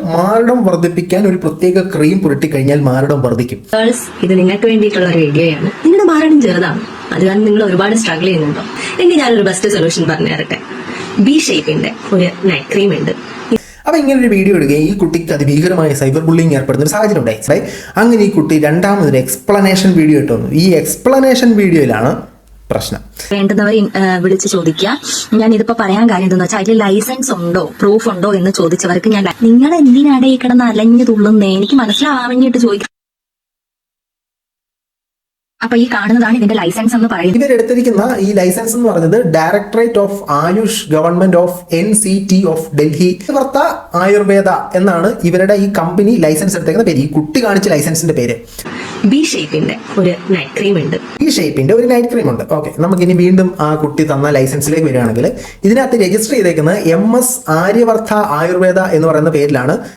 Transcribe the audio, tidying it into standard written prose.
മാരടം വർദ്ധിപ്പിക്കാൻ ഒരു പ്രത്യേക ക്രീം പുരട്ടി കഴിഞ്ഞാൽ മാരടം വർദ്ധിക്കും. ഇത് നിങ്ങൾക്ക് വേണ്ടിയിട്ടുള്ള ഒരു വീഡിയോയാണ്. നിങ്ങളുടെ മാരടം ചെറുതാണ്, അത് കാരണം നിങ്ങൾ ഒരുപാട് സ്ട്രഗിൾ ചെയ്യുന്നുണ്ടോ? എങ്കിൽ ഞാനൊരു ബെസ്റ്റ് സൊല്യൂഷൻ പറഞ്ഞു തരട്ടെ. ബി ഷേപ്പിന്റെ ഒരു നൈറ്റ് ക്രീം ഉണ്ട്. അപ്പൊ ഇങ്ങനെ ഒരു വീഡിയോ ഇടുകയും ഈ കുട്ടിക്ക് അതിഭീകരമായ സൈബർ ബുള്ളിങ് ഏർപ്പെടുന്ന ഒരു സാഹചര്യം ഉണ്ടായി. അങ്ങനെ ഈ കുട്ടി രണ്ടാമതൊരു എക്സ്പ്ലനേഷൻ വീഡിയോ ഇട്ടു വന്നു. ഈ എക്സ്പ്ലനേഷൻ വീഡിയോയിലാണ് പ്രശ്നം. വേണ്ടുന്നവർ വിളിച്ച് ചോദിക്കുക. ഞാൻ ഇതിപ്പോ പറയാൻ കാര്യം എന്താണെന്ന് വെച്ചാൽ അതിൽ ലൈസൻസ് ഉണ്ടോ, പ്രൂഫ് ഉണ്ടോ എന്ന് ചോദിച്ചവർക്ക് ഞാൻ നിങ്ങൾ എന്തിനാണ് ഈ കിടന്ന് അലഞ്ഞു തുള്ളുന്നേ, എനിക്ക് മനസ്സിലാവാഞ്ഞിട്ട് ചോദിക്കാം. അപ്പൊ ഈ കാണുന്നതാണ് ഇതിന്റെ ലൈസൻസ് എന്ന് പറയുന്നത്. ഇവരെടുത്തിരിക്കുന്ന ഈ ലൈസൻസ് എന്ന് പറയുന്നത് directorate of AYUSH government of NCT of Delhi വർത്ത ആയുർവേദ എന്നാണ് ഇവരുടെ ഈ കമ്പനി ലൈസൻസ് എടുത്തേക്കുന്ന പേര്. ഈ കുട്ടി കാണിച്ച ലൈസൻസിന്റെ പേര് ബി ഷേപ്പിന്റെ ഒരു നൈറ്റ് ക്രീം ഉണ്ട്. ഈ ഷേപ്പിന്റെ ഒരു നൈറ്റ് ക്രീം ഉണ്ട്. ഓക്കെ, നമുക്ക് ഇനി വീണ്ടും ആ കുട്ടി തന്ന ലൈസൻസിലേക്ക് വരികയാണെങ്കിൽ ഇതിനകത്ത് രജിസ്റ്റർ ചെയ്തേക്കുന്നത് MS ആര്യവർദ്ധ ആയുർവേദ എന്ന് പറയുന്ന പേരിലാണ്.